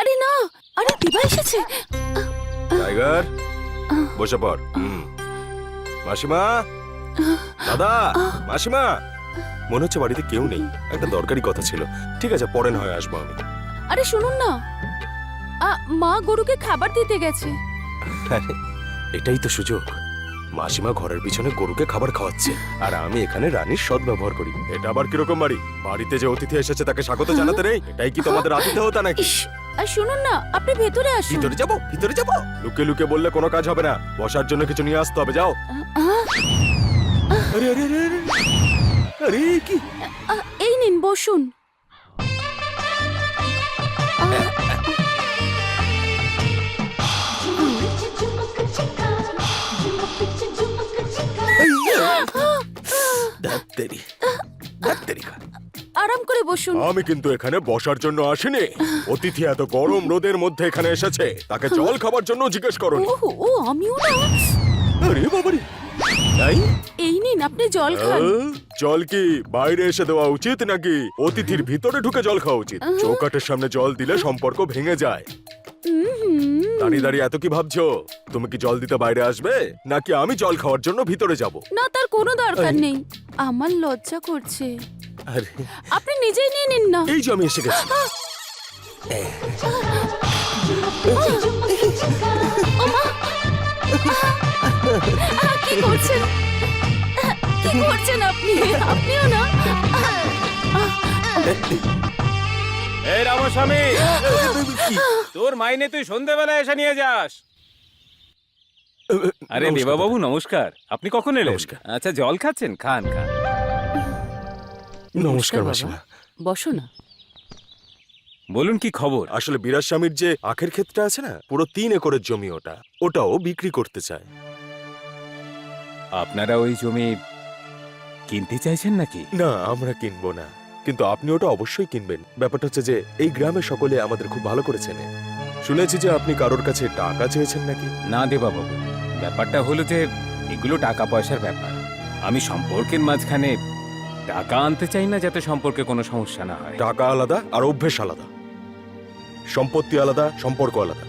আরে না, আরে দিবা এসেছে। টাইগার বসে পড়। মাসিমা, দাদা, মাসিমা, মনে হচ্ছে বাড়িতে কেউ নেই। একটা দরকারি কথা ছিল। ঠিক আছে, পরে না হয় আসবো আমি। আরে শুনুন না, মা গরুকে খাবার দিতে গেছে। আরে, এটাই তো সুযোগ। মাসিমা ঘরের পিছনে গরুকে খাবার খাওয়াচ্ছে, আর আমি এখানে রানীর সৎ ব্যবহার করি। এটা আবার কিরকম বাড়ি? বাড়িতে যে অতিথি এসেছে তাকে স্বাগত জানাতে নেই? এটাই কি তোমাদের আতিথেয়তা নাকি? আর শুনুন না, আপনি ভেতরে আসুন। ভিতরে যাবো, ভিতরে যাবো? লুকে লুকে বললে কোনো কাজ হবে না। বসার জন্য কিছু নিয়ে আসতে হবে, যাও। আরে আরে আরে আরে, আরে কি? এই নিন, বসুন। ধ্যাত্তেরি, ধ্যাত্তেরি। আরাম করে বসুন। আমি কিন্তু এখানে বসার জন্য আসিনি। অতিথি এত গরম রোদের মধ্যে এখানে এসেছে, তাকে জল খাবার জন্য জিজ্ঞেস করুন। ও আমিও না। আরে বাবারে, তাই? এই নিন, আপনি জল খান। জল কি বাইরে এসে দেওয়া উচিত নাকি অতিথির ভিতরে ঢুকে জল খাওয়া উচিত? চৌকাঠের সামনে জল দিলে সম্পর্ক ভেঙে যায়। দাঁড়িয়ে দাঁড়িয়ে এত কি ভাবছো? তুমি কি জল দিতে বাইরে আসবে, নাকি আমি জল খাওয়ার জন্য ভিতরে যাব? না, তার কোনো দরকার নেই। আমার লজ্জা করছে। আরে, আপনি নিজেই নিয়ে নিন না। এই যে আমি এসে গেছি। কি করছেন? কি করছেন আপনি? আপনিও না। এই রামস্বামী, তোর মাইনে তুই সন্ধ্যেবেলা এসে নিয়ে যাস। আরে দেবাবাবু নমস্কার, আপনি কখন এলেন? নমস্কার। আচ্ছা, জল খাচ্ছেন? খান খান। নমস্কার মাসিমা। বসো না। বলুন কি খবর? আসলে বিরাজ স্বামীর যে আখের ক্ষেতটা আছে না, পুরো 3 একরের জমি, ওটাও বিক্রি করতে চায়। আপনারা ওই জমি কিনতে চাইছেন নাকি? না, আমরা কিনবো না, কিন্তু আপনি ওটা অবশ্যই কিনবেন। ব্যাপারটা হচ্ছে যে এই গ্রামে সকলে আমাদের খুব ভালো করে চেনে। শুনেছি যে আপনি কারোর কাছে টাকা চেয়েছেন নাকি? না দেবাবাবু, ব্যাপারটা হলো যে এগুলো টাকা পয়সার ব্যাপার। আমি সম্পর্কের মাঝখানে টাকা আনতে চাই না, যাতে সম্পর্কে কোনো সমস্যা না হয়। টাকা আলাদা আর অভ্যেস আলাদা, সম্পত্তি আলাদা, সম্পর্ক আলাদা।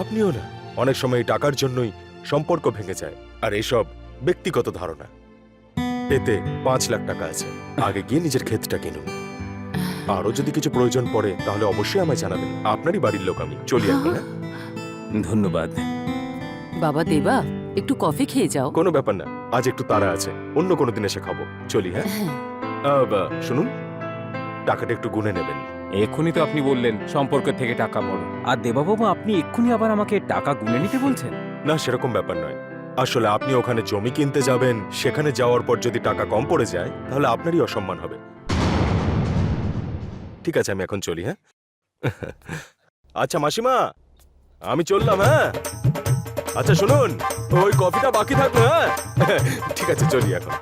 আপনিও না, অনেক সময় এই টাকার জন্যই সম্পর্ক ভেঙে যায়। আর এসব ব্যক্তিগত ধারণা। এতে 5 লাখ টাকা আছে, আগে গিয়ে নিজের ক্ষেতটা কিনুন। আরো যদি কিছু প্রয়োজন পড়ে তাহলে অবশ্যই আমায় জানাবেন। আপনারই বাড়ির লোক আমি। চলি এখন। হ্যাঁ? ধন্যবাদ। বাবা দেবা, একটু কফি খেয়ে যাও। কোনো ব্যাপার না, আজ একটু তাড়া আছে, অন্য কোনো দিন এসে খাবো। চলি। হ্যাঁ, শুনুন, টাকাটা একটু গুনে নেবেন। এক্ষুনি তো আপনি বললেন সম্পর্কের থেকে টাকা বড়, আর দেবাবাবু আপনি এক্ষুনি আবার আমাকে টাকা গুনে নিতে বলছেন? না, সেরকম ব্যাপার নয়। আসলে আপনি ওখানে জমি কিনতে যাবেন, সেখানে যাওয়ার পর যদি টাকা কম পড়ে যায় তাহলে আপনারই অসম্মান হবে। ঠিক আছে, আমি এখন চলি। হ্যাঁ, আচ্ছা মাসিমা, আমি চললাম। হ্যাঁ, আচ্ছা শুনুন, ওই কফিটা বাকি থাকলো। হ্যাঁ, ঠিক আছে, চলি এখন।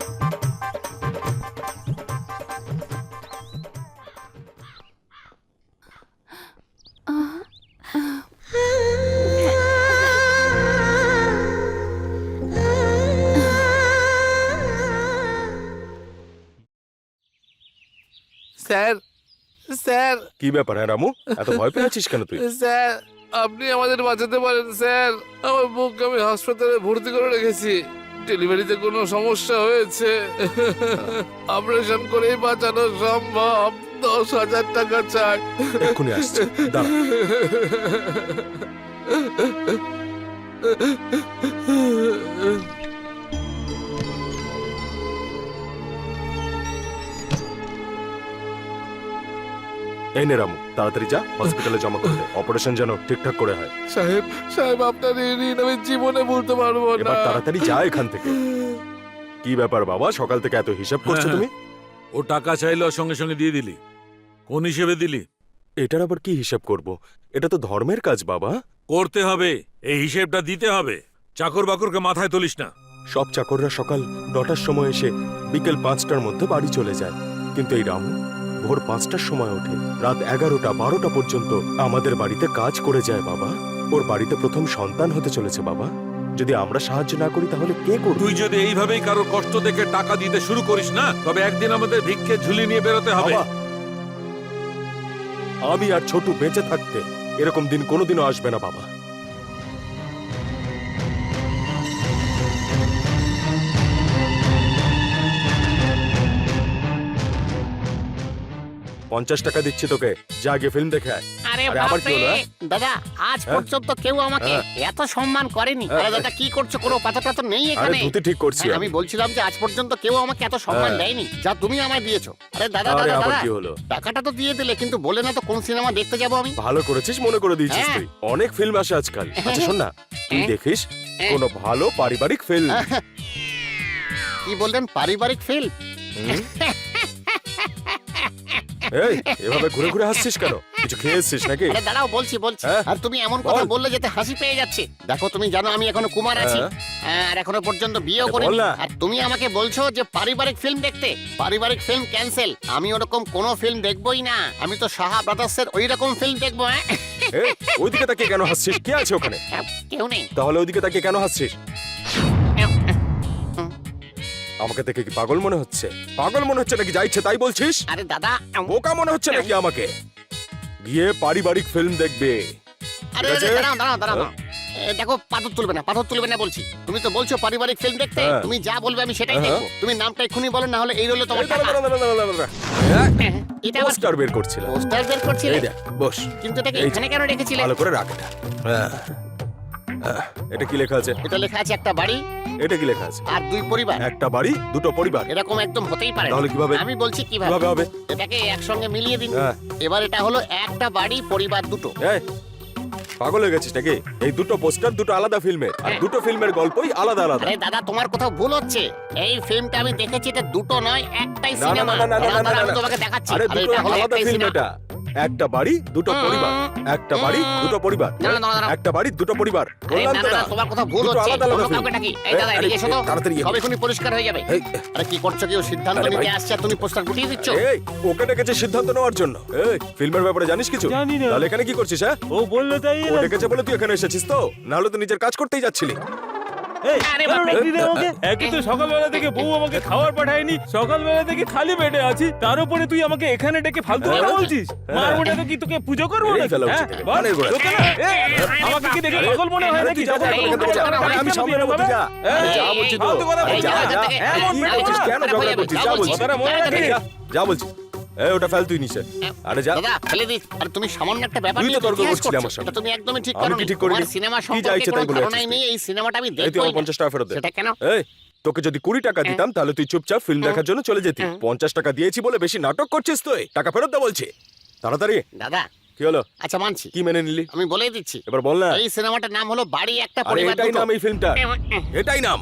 স্যার, স্যার, কি ব্যাপার? হ্যাঁ রামু, এত ভয় পেয়ে আছিস কেন তুই? স্যার, আপনি আমাদের বাঁচাতে পারেন স্যার। আমার বউকে আমি হাসপাতালে ভর্তি করে রেখেছি। ডেলিভারিতে কোনো সমস্যা হয়েছে, অপারেশন করেই বাঁচানো সম্ভব। 10,000 টাকা চাই। এক্ষুনি আসছে, দাঁড়া। এই নে রামু, তাড়াতাড়ি যা, হসপিটালে জমা করে দে। অপারেশন যেন ঠিকঠাক করে হয়। সাহেব, সাহেব, আপনার এই ঋণ আমি জীবনে ভুলতে পারবো না। এবার তাড়াতাড়ি যা এখান থেকে। কি ব্যাপার বাবা, সকাল থেকে এত হিসাব করছো তুমি? ও টাকা চাইলো, সঙ্গে সঙ্গে দিয়ে দিলি। কোন হিসেবে দিলি? এটার আবার কি হিসাব করব? এটা তো ধর্মের কাজ বাবা। করতে হবে, এই হিসেবটা দিতে হবে। চাকর বাকরকে মাথায় তুলিস না। সব চাকররা সকাল 9টার সময় এসে বিকেল 5টার মধ্যে বাড়ি চলে যায়, কিন্তু এই রামু ভোর 5টার সময় ওঠে, রাত 11টা 12টা পর্যন্ত আমাদের বাড়িতে কাজ করে যায় বাবা। ওর বাড়িতে প্রথম সন্তান হতে চলেছে বাবা। যদি আমরা সাহায্য না করি তাহলে কে করবে? তুই যদি এইভাবেই কারোর কষ্ট দেখে টাকা দিতে শুরু করিস না, তবে একদিন আমাদের ভিক্ষে ঝুলি নিয়ে বেরোতে হবে। বাবা, আমি আর ছোটু বেঁচে থাকতে এরকম দিন কোনোদিনও আসবে না বাবা। $50 দিচ্ছি তোকে, যা গিয়ে ফিল্ম দেখে আয়। আরে আরে আবার কি বাপরে হলো, দাদা, আজ হ্যাঁ? পর্যন্ত কেউ আমাকে এত সম্মান করেনি। হ্যাঁ। আরে দাদা কি করছো, কোনো পাতা টাতা নেই আরে এখানে? ধুতি ঠিক করছি হ্যাঁ, আমি। আমি বলছিলাম যে আজ পর্যন্ত কেউ আমাকে এত সম্মান হ্যাঁ। দেয়নি যা তুমি আমায় দিয়েছো। আরে দাদা আরে দাদা আবার দাদা কি হলো? টাকাটা তো দিয়ে দিলে, কিন্তু বলে না তো কোন সিনেমা দেখতে যাবো আমি। ভালো করেছিস, মনে করে দিয়েছিস হ্যাঁ। তুই। অনেক ফিল্ম আসে আজকাল। আচ্ছা শোন না, তুই হ্যাঁ। দেখিস হ্যাঁ। কোনো ভালো পারিবারিক ফিল্ম। কি বললেন, পারিবারিক ফিল্ম? এই এভাবে ঘুরে ঘুরে হাসছিস কেন? কিছু খেয়ে এসছিস নাকি? আরে দাঁড়াও, বলছি হ্যাঁ? আর তুমি এমন কথা বল। বললে যেতে হাসি পেয়ে যাচ্ছে। দেখো তুমি জানো আমি এখনো কুমার আছি, আর এখনো পর্যন্ত বিয়েও আরে করিনি। বল না। আর তুমি আমাকে বলছো যে পারিবারিক ফিল্ম দেখতে। পারিবারিক ফিল্ম ক্যান্সেল, আমি ওরকম কোনো ফিল্ম দেখবোই না। আমি তো সাহা ব্রাদার্সের ওই রকম ফিল্ম দেখবো। হ্যাঁ এই, ওইদিকে তাকিয়ে কেন হাসছিস? কি আছে ওখানে? কেউ নেই। তাহলে ওইদিকে তাকিয়ে কেন হাসছিস? আমাকে দেখে কি পাগল মনে হচ্ছে? পাগল মনে হচ্ছে নাকি যা ইচ্ছে তাই বলছিস? আরে দাদা, বোকা মনে হচ্ছে নাকি আমাকে? গিয়ে পারিবারিক ফিল্ম দেখবে। আরে ঠিক আছে? দাঁড়াও দাঁড়াও দাঁড়াও। দেখো পাথর তুলবে না বলছি। তুমি তো বলছো পারিবারিক ফিল্ম দেখতে, হ্যাঁ। তুমি যা বলবে আমি সেটাই হ্যাঁ। দেখবো। তুমি নামটা এক্ষুনি বলো, না হলে এই রইলো তোমার এই দাঁড়া, টাকা। দাঁড়া, দাঁড়া, দাঁড়া, দাঁড়া। এটা আবার পোস্টার বের করছিলাম। পোস্টার বের করছিলে? এই দেখ, বস। কিন্তু এটাকে এই যে, এখানে কেন রেখেছিলে? ভালো করে রাখ এটা। এটা কি লেখা আছে? এটা লেখা আছে একটা বাড়ি এটা কি লেখা আছে? আর দুই পরিবার। একটা বাড়ি দুটো পরিবার। এরকম একদম হতেই পারে না। তাহলে কিভাবে? আমি বলছি কিভাবে কিভাবে হবে? এটাকে একসঙ্গে মিলিয়ে দিন। হ্যাঁ। এবার এটা হলো একটা বাড়ি পরিবার দুটো। এই, পাগল হয়ে গেছিস নাকি? এই দুটো পোস্টার দুটো আলাদা ফিল্মের, আর দুটো ফিল্মের গল্পই আলাদা আলাদা। আরে দাদা তোমার কোথাও ভুল হচ্ছে। এই ফিল্মটা আমি দেখেছি, এটা দুটো নয় একটাই না, না, সিনেমা। না, না, না, না, না, আমি না। তোমাকে দেখাচ্ছি। আরে আরে দুটো এটা হলো আলাদা একটাই ফিল্ম। সিনেমা। এটা একটা বাড়ি দুটো পরিবার। একটা বাড়ি দুটো পরিবার। না, না, না, না। একটা বাড়ি দুটো পরিবার। আরে বললাম না, তো না, না, না, তোমার কথা ভুল দুটো হচ্ছে। আলাদা আলাদা অন্য ফিল্ম। কাউকে ডাকি। এই দাদা, আরে, এদিকে এসো তো। তাড়াতাড়ি সব এখনই পরিষ্কার হয়ে যাবে। এই, আরে কি করছো, কেউ সিদ্ধান্ত আরে নিতে ভাই। আসছে আর তুমি পোস্টার গুটিয়ে দিচ্ছ? এই, ওকে ডেকেছে সিদ্ধান্ত নেওয়ার জন্য। এই, ফিল্মের ব্যাপারে জানিস কিছু? জানি না। তাহলে এখানে কি করছিস? হ্যাঁ, ও বললো তাই ও ডেকেছে বলে তুই এখানে এসেছিস তো? না হলে তো নিজের কাজ করতেই যাচ্ছিলি। এই, আরে কেন বাপরে। ডাকলি রে আমাকে? একে তো সকালবেলা থেকে বউ আমাকে খাবার পাঠায়নি, সকালবেলা থেকে খালি পেটে আছি, তার উপরে তুই আমাকে এখানে ডেকে ফালতু কথা বলছিস? মার মোটা তো কি তোকে পুজো করবো এই নাকি? ফেলা হ্যাঁ? উচিত থেকে। বল, কানের গোড়া। তোকে না? আমাকে কি দেখে পাগল মনে হয় আরে নাকি? তুই যা, যা, যখন এখান থেকে যা। বলবো, আরে আমি কেন সামনে বিয়ে বলছি, হবে? যা। আরে যা বলছি তো। ফালতু কথা আরে বলছিস যা, না। যা। হ্যাঁ, মন কি পেটে করছিস? বল। কেন ঝগড়া করছিস? যা বলছি। কথাটা মনে রাখিস। যা বলছি। এই, ওটা ফেল তুই নিচে। আরে যা। দাদা ফেলে দিস। আর তুমি সামান্য একটা ব্যাপার তুই তো নিয়ে তর্ক ইতিহাস করছিলি করছো। আমার সঙ্গে। এটা তুমি একদমই ঠিক আমি করোনি। কি ঠিক করিনি? তোমার সিনেমা কি যা সম্পর্কে ইচ্ছে কোনো তাই বলে ধারণাই যাচ্ছিস নেই। এই সিনেমাটা আমি এই, তুই দেখবই আমার না। 50 টাকা ফেরত দে। সেটা কেন? এই, তোকে যদি 20 টাকা দিতাম তাহলে তুই চুপচাপ ফিল্ম দেখার জন্য চলে যেতি। 50 টাকা দিয়েছি বলে বেশি নাটক করছিস তুই। টাকা ফেরত দে বলছি। তাড়াতাড়ি। দাদা কি হলো? আচ্ছা মানছি, কি মেনে নিলি? আমি বলেই দিচ্ছি। এবার বল না। এই সিনেমাটার নাম হলো বাড়ি একটা আরে পরিবার এটাই দুটো। নাম এই ফিল্মটা। এটাই নাম।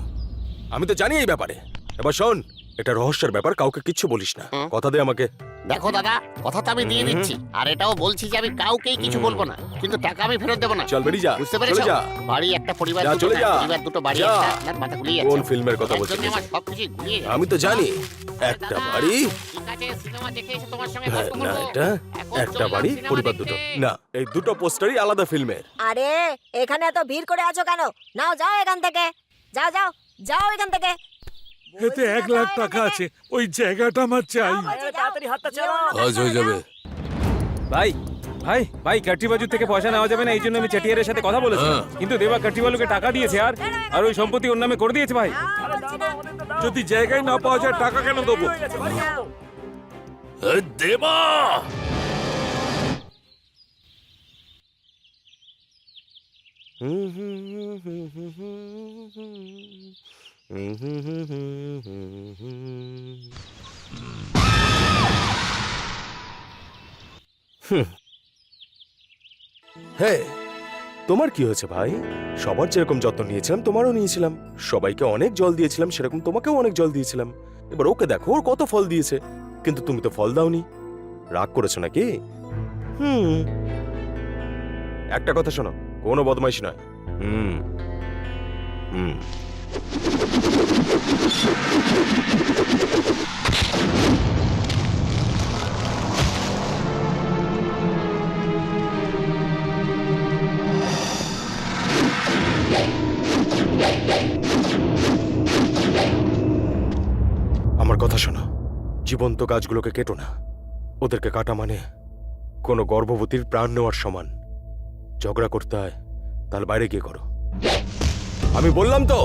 আমি তো জানি এই ব্যাপারে। এবার শোন, এটা রহস্যের ব্যাপার, কাউকে কিচ্ছু বলিস না। কথা দে আমাকে। দেখো দাদা, কথা তো আমি দিয়ে দিচ্ছি, আর এটাও বলছি যে আমি কাউকেই কিছু বলবো না, কিন্তু টাকা আমি ফেরত দেবো না। চল বেরিয়ে যা। বুঝতে চলে পেরেছো? যা। বাড়ি একটা পরিবার যা, দুটো চলে না, যা। পরিবার দুটো বাড়ি যা। একটা। আপনার মাথা ঘুরিয়ে কোন যাচ্ছে। ফিল্মের কথা এর বলছিস? জন্য আমার সবকিছু ঘুরিয়ে যাচ্ছে। আমি তো জানি। আরে একটা দাদা, বাড়ি। ঠিক আছে, সিনেমা দেখে এসে তোমার সঙ্গে হ্যাঁ, গল্প না করবো। এটা এখন একটা চললাম বাড়ি সিনেমা পরিবার দেখতে। দুটো। না, এই দুটো পোস্টারই আলাদা ফিল্মের। আরে এখানে এত ভিড় করে আছো কেন? নাও যাও এখান থেকে, যাও যাও যাও এখান থেকে। এতে 1 লাখ টাকা আছে, ওই জায়গাটা আমার চাই। তাড়াতাড়ি হাতটা চালাও। আজ হয়ে যাবে। ভাই ভাই ভাই কাঠি বাজু থেকে পয়সা নেওয়া যাবে না, এই জন্য আমি চেটিয়ারের সাথে কথা বলেছি। হ্যাঁ। কিন্তু দেবা কাঠিবালুকে টাকা দিয়েছে আর ওই সম্পত্তি ওর নামে করে দিয়েছে ভাই। যদি জায়গায় না পাওয়া যায় টাকা কেন দেবো? এ, দেবা। হ্যাঁ, তোমার কি হয়েছে ভাই? সবার যেরকম যত্ন নিয়েছিলাম তোমারও নিয়েছিলাম। সবাইকে অনেক জল দিয়েছিলাম, সেরকম তোমাকেও অনেক জল দিয়েছিলাম। এবার ওকে দেখো, ওর কত ফল দিয়েছে, কিন্তু তুমি তো ফল দাওনি। রাগ করেছো নাকি? একটা কথা শোনো, কোনো বদমাইশি নয়। হুম হুম আমার কথা শোনো, জীবন্ত গাছগুলোকে কেটো না। ওদেরকে কাটা মানে কোনো গর্ভবতীর প্রাণ নেওয়ার সমান। ঝগড়া করতে হয় তাহলে বাইরে গিয়ে করো। আমি বললাম তো।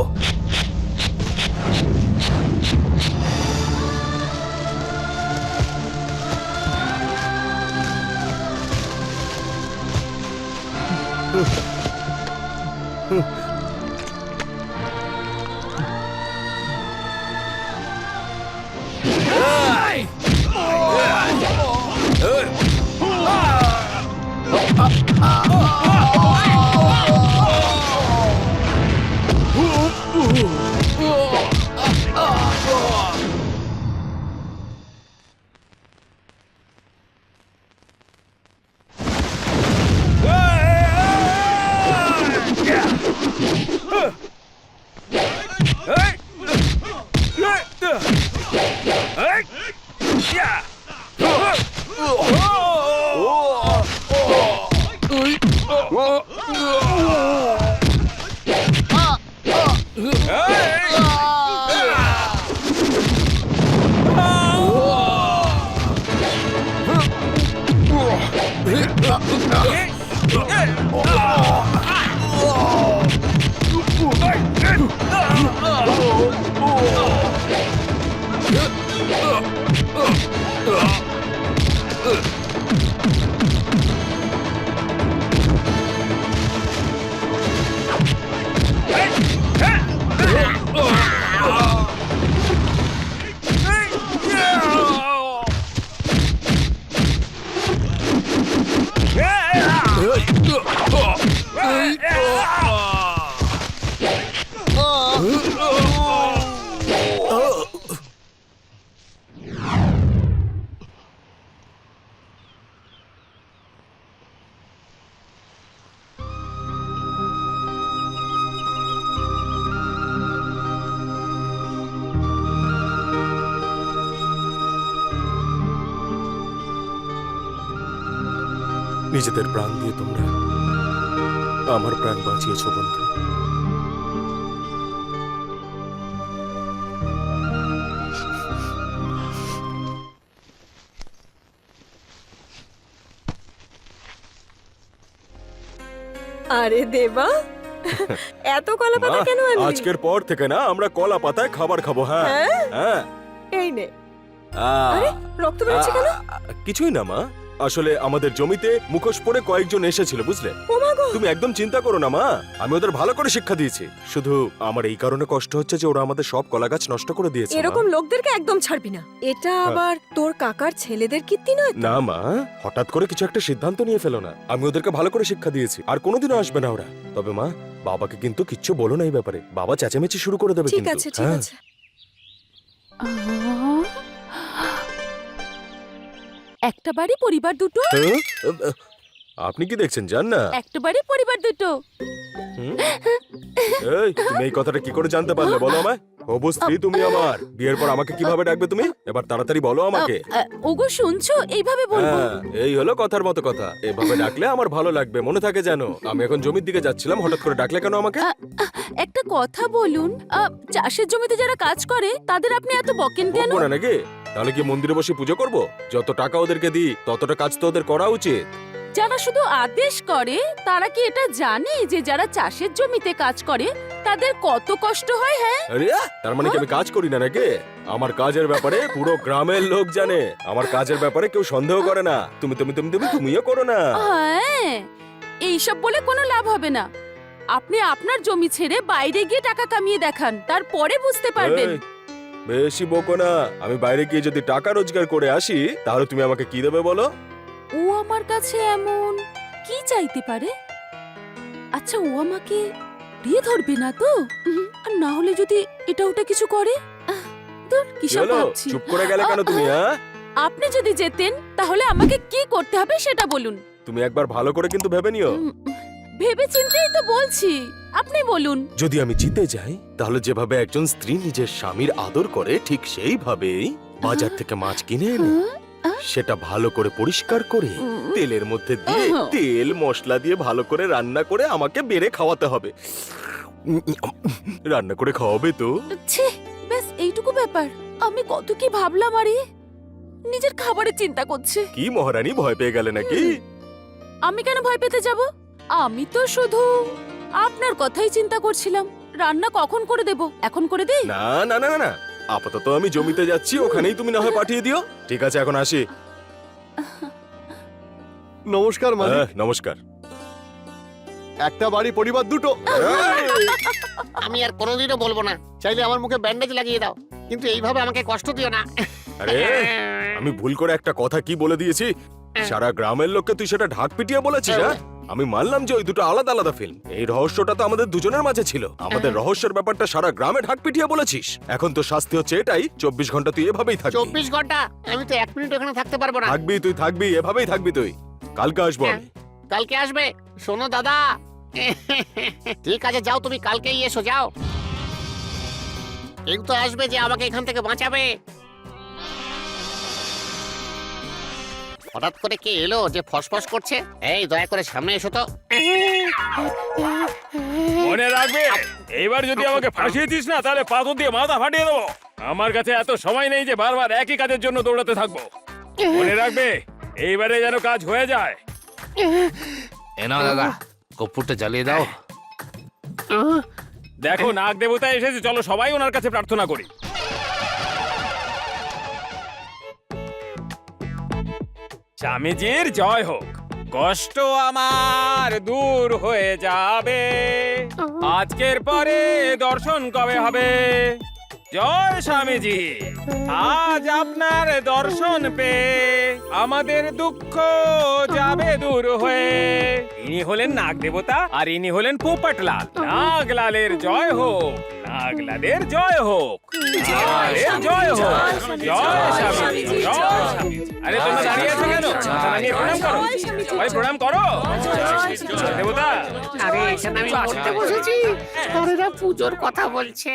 নিজেদের প্রাণ দিয়ে তোমরা আমার প্রাণ বাঁচিয়েছ বন্ধু। আরে দেবা, এত কলা পাতা মা, কেন আনলি? আজকের পর থেকে না আমরা কলা পাতায় খাবার খাবো। হ্যাঁ হ্যাঁ? হ্যাঁ। এই নে। আহ, আরে রক্ত বেরোচ্ছে কেন? কিছুই না মা, আসলে আমাদের জমিতে মুখোশ পরে কয়েকজন এসেছিল বুঝলে। ও মা গো, তুমি একদম চিন্তা করো না মা, আমি ওদের ভালো করে শিক্ষা দিয়েছি। শুধু আমার এই কারণে কষ্ট হচ্ছে যে ওরা আমাদের সব কলা গাছ নষ্ট করে দিয়েছে। মা। এরকম লোকদেরকে একদম ছাড়বি না। এটা আবার তোর কাকার ছেলেদের কীর্তি নয় তো? না মা, হঠাৎ করে কিছু একটা সিদ্ধান্ত নিয়ে ফেলো না। আমি ওদেরকে ভালো করে শিক্ষা দিয়েছি, আর কোনোদিনও আসবে না ওরা। তবে মা, বাবাকে কিন্তু কিচ্ছু বলো না এই ব্যাপারে, বাবা চেঁচামেচি শুরু করে দেবে ঠিক কিন্তু। আছে ঠিক হ্যাঁ। আছে। একটা বাড়ি পরিবার দুটো, হ্যাঁ? আপনি কি দেখছেন জান না? একটা বাড়ি পরিবার দুটো। এই তুমি এই কথাটা কি করে জানতে পারলে বলো আমায়? হবু স্ত্রী তুমি আমার, বিয়ের পর আমাকে কিভাবে ডাকবে তুমি? এবার তাড়াতাড়ি বলো আমাকে। ওগো শুনছো, এইভাবে বলবো? হ্যাঁ, এই হলো কথার মতো কথা। এভাবে ডাকলে আমার ভালো লাগবে, মনে থাকে জানো। আমি এখন জমির দিকে যাচ্ছিলাম, হঠাৎ করে ডাকলে কেন আমাকে? একটা কথা বলুন, চাষের জমিতে যারা কাজ করে তাদের আপনি এত বকেন কেন? বকবো না নাকি? তাহলে কি মন্দিরে বসে পুজো করব? যত টাকা ওদেরকে দিই ততটা কাজ তো ওদের করা উচিত। যারা শুধু আদেশ করে তারা কি এটা জানে যে যারা চাষের জমিতে কাজ করে তাদের কত কষ্ট হয়? হ্যাঁ, আরে তার মানে কি আমি কাজ করি না নাকি? আমার কাজের ব্যাপারে পুরো গ্রামের লোক জানে। আমার কাজের ব্যাপারে কেউ সন্দেহ করে না। তুমি তুমি তুমি তুমি তুমিও করো না। হ্যাঁ, এইসব বলে কোনো লাভ হবে না। আপনি আপনার জমি ছেড়ে বাইরে গিয়ে টাকা কামিয়ে দেখান, তারপরে বুঝতে পারবেন। এই, বেশি বকো না। আমি বাইরে গিয়ে যদি টাকা রোজগার করে আসি তাহলে তুমি আমাকে কি দেবে বলো? ও আমার কাছে এমন কি চাইতে পারে? আচ্ছা, ও আমাকে বিয়ে ধরবে না তো? আর না হলে যদি এটা ওটা কিছু করে? দূর, কি কিসব হলো? ভাবছি। চুপ করে গেলে কেন তুমি? হ্যাঁ, আপনি যদি যেতেন তাহলে আমাকে কি করতে হবে সেটা বলুন। তুমি একবার ভালো করে কিন্তু ভেবে নিও। ভেবে চিন্তেই তো বলছি, আপনি বলুন। যদি আমি জিতে যাই তাহলে যেভাবে একজন স্ত্রী নিজের স্বামীর আদর করে ঠিক সেইভাবেই বাজার থেকে মাছ কিনে এনে সেটা ভালো করে পরিষ্কার করে তেলের মধ্যে দিয়ে তেল মশলা দিয়ে ভালো করে রান্না করে আমাকে বেড়ে খাওয়াতে হবে। রান্না করে খাওয়াবে তো? ছি, ব্যাস এইটুকু ব্যাপার। আমি কত কি ভাবলাম আরে। নিজের খাবারের চিন্তা করছে। কি মহারানী, ভয় পেয়ে গেলে নাকি? আমি কেন ভয় পেতে যাব? আমি তো শুধু আপনার কথাই চিন্তা করছিলাম। রান্না কখন করে দেব? এখন করে দিই? না না না না না, আপাতত আমি জমিতে যাচ্ছি, ওখানেই তুমি না হয় পাঠিয়ে দিও। ঠিক আছে, এখন আসি। নমস্কার মালিক। নমস্কার। একটা বাড়ি পরিবার দুটো। আমি আর কোনোদিনও বলবো না। চাইলে আমার মুখে ব্যান্ডেজ লাগিয়ে দাও, কিন্তু এইভাবে আমাকে কষ্ট দিও না। আরে আমি ভুল করে একটা কথা কি বলে দিয়েছি? সারা গ্রামের লোককে তুই সেটা ঢাক পিটিয়ে বলেছিস? হ্যাঁ, আমি মানলাম যে ওই দুটো আলাদা আলাদা ফিল্ম। এই রহস্যটা তো আমাদের দুজনের মাঝে ছিল। আমাদের রহস্যের ব্যাপারটা সারা গ্রামে ঢাক পিটিয়ে বলেছিস। এখন তো শাস্তি হচ্ছে এটাই, 24 ঘন্টা তুই এভাবেই থাকবি। 24 ঘন্টা? আমি তো 1 মিনিট ওখানে থাকতে পারবো না। থাকবি, তুই থাকবি, এভাবেই থাকবি তুই। কালকে আসবো আমি। কালকে আসবে? শোনো দাদা, ঠিক আছে যাও, তুমি কালকেই এসো, যাও। কেউ তো আসবে যে আমাকে এখান থেকে বাঁচাবে। হঠাৎ করে কে এলো যে ফসফস করছে? এই দয়া করে সামনে এসো তো। মনে রাখবে, এইবার যদি আমাকে ফাঁসিয়ে দিস না, তাহলে পাথর দিয়ে মাথা ফাটিয়ে দেবো। আমার কাছে এত সময় নেই যে বারবার একই কাজের জন্য দৌড়াতে থাকবো। মনে রাখবে, এইবারে যেন কাজ হয়ে যায়। এ নাও দাদা, কর্পূরটা জ্বালিয়ে দাও। দেখো, নাগ দেবতা এসেছে, চলো সবাই ওনার কাছে প্রার্থনা করি। স্বামীজির জয় হোক। কষ্ট আমার দূর হয়ে যাবে, আজকের পরে দর্শন কবে হবে? জয় স্বামীজি। আজ আপনার দর্শন পেয়ে আমাদের দুঃখ যাবে দূর হয়ে। ইনি হলেন নাগ দেবতা, আর ইনি হলেন পোপটলাল। নাগলালের জয় হোক, নাগলালের জয় হোক, নাগলালের জয় হোক। জয় স্বামীজি, জয় স্বামীজি। আরে তোমরা দাঁড়িয়ে আছো কেন? নামিয়ে প্রণাম করো, সবাই প্রণাম করো। দেবতা, আরে এখানে আমি পড়তে বসেছি, পরেরা পুজোর কথা বলছে।